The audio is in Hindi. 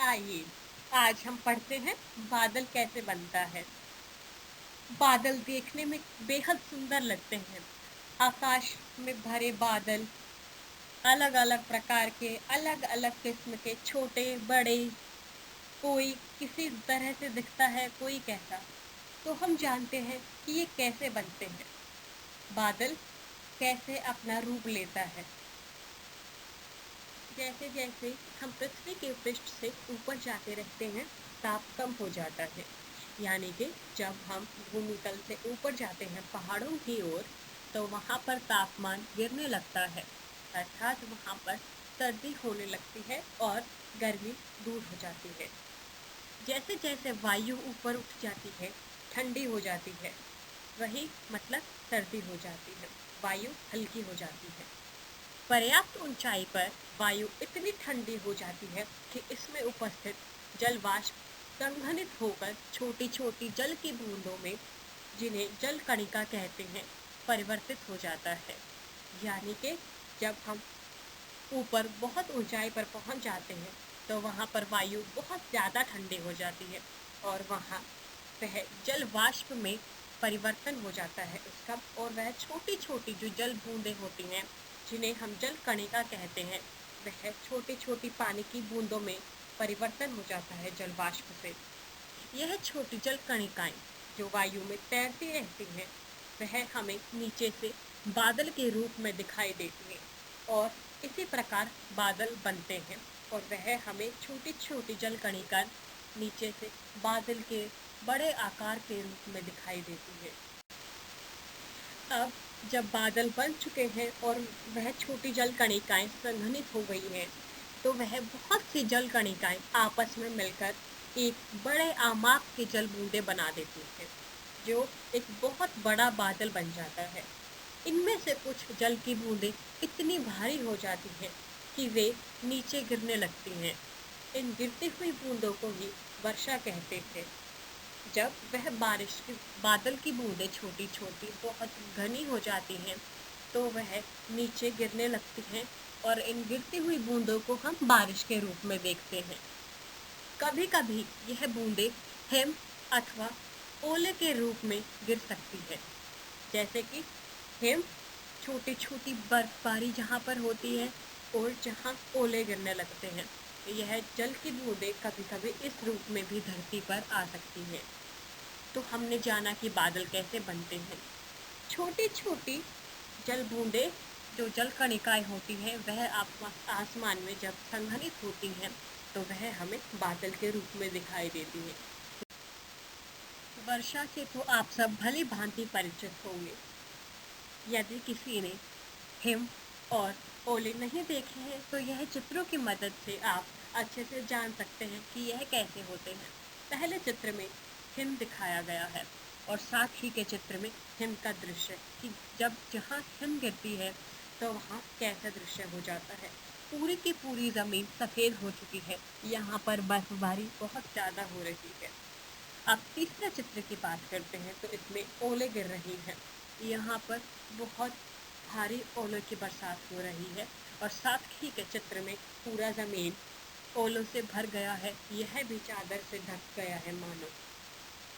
आइए आज हम पढ़ते हैं बादल कैसे बनता है। बादल देखने में बेहद सुंदर लगते हैं। आकाश में भरे बादल अलग अलग प्रकार के, अलग अलग किस्म के, छोटे बड़े, कोई किसी तरह से दिखता है, कोई कैसा। तो हम जानते हैं कि ये कैसे बनते हैं, बादल कैसे अपना रूप लेता है। जैसे जैसे हम पृथ्वी के पृष्ठ से ऊपर जाते रहते हैं, ताप कम हो जाता है। यानी कि जब हम भूमि तल से ऊपर जाते हैं पहाड़ों की ओर, तो वहाँ पर तापमान गिरने लगता है, अर्थात वहाँ पर सर्दी होने लगती है और गर्मी दूर हो जाती है। जैसे जैसे वायु ऊपर उठ जाती है, ठंडी हो जाती है, वही मतलब सर्दी हो जाती है, वायु हल्की हो जाती है। पर्याप्त ऊंचाई पर वायु इतनी ठंडी हो जाती है कि इसमें उपस्थित जल वाष्प संघनित होकर छोटी छोटी जल की बूंदों में, जिन्हें जल कणिका कहते हैं, परिवर्तित हो जाता है। यानी कि जब हम ऊपर बहुत ऊंचाई पर पहुंच जाते हैं, तो वहां पर वायु बहुत ज़्यादा ठंडी हो जाती है और वहां वह जल वाष्प में परिवर्तन हो जाता है उसका, और वह छोटी छोटी जो जल बूंदें होती हैं, जिन्हें हम जल कणिका कहते हैं, वह छोटी छोटी पानी की बूंदों में परिवर्तन हो जाता है जल वाष्प से। यह छोटी जल कणिकाएं जो वायु में तैरती रहती हैं, वह हमें नीचे से बादल के रूप में दिखाई देती हैं और इसी प्रकार बादल बनते हैं, और वह हमें छोटी छोटी जल कणिका नीचे से बादल के बड़े आकार के रूप में दिखाई देती है। अब जब बादल बन चुके हैं और वह छोटी जल कणिकाएं संघनित हो गई हैं, तो वह बहुत सी जल कणिकाएं आपस में मिलकर एक बड़े आमाप के जल बूंदे बना देती हैं, जो एक बहुत बड़ा बादल बन जाता है। इनमें से कुछ जल की बूंदें इतनी भारी हो जाती हैं कि वे नीचे गिरने लगती हैं। इन गिरती हुई बूंदों को ही वर्षा कहते थे। जब वह बारिश की बादल की बूंदें छोटी छोटी बहुत घनी हो जाती हैं, तो वह नीचे गिरने लगती हैं और इन गिरती हुई बूंदों को हम बारिश के रूप में देखते हैं। कभी कभी यह बूंदें हिम अथवा ओले के रूप में गिर सकती है। जैसे कि हिम छोटी छोटी बर्फबारी जहाँ पर होती है और जहाँ ओले गिरने लगते हैं, यह जल की बूंदें कभी कभी इस रूप में भी धरती पर आ सकती हैं। तो हमने जाना कि बादल कैसे बनते हैं। छोटी छोटी जल बूंदें जो जल कणिकाएं होती हैं, वह आसमान में जब संघनित होती हैं, तो वह हमें बादल के रूप में दिखाई देती है। वर्षा से तो आप सब भली भांति परिचित होंगे। यदि किसी ने हिम और ओले नहीं देखे हैं, तो यह चित्रों की मदद से आप अच्छे से जान सकते हैं कि यह कैसे होते हैं। पहले चित्र में हिम दिखाया गया है और साथ ही के चित्र में हिम का दृश्य, कि जब जहाँ हिम गिरती है तो वहाँ कैसा दृश्य हो जाता है। पूरी की पूरी ज़मीन सफ़ेद हो चुकी है, यहाँ पर बर्फबारी बहुत ज़्यादा हो रही है। अब तीसरे चित्र की बात करते हैं, तो इसमें ओले गिर रही हैं। यहाँ पर बहुत भारी ओलों की बरसात हो रही है और साथ ही के चित्र में पूरा ज़मीन ओलों से भर गया है, यह भी चादर से ढक गया है मानो।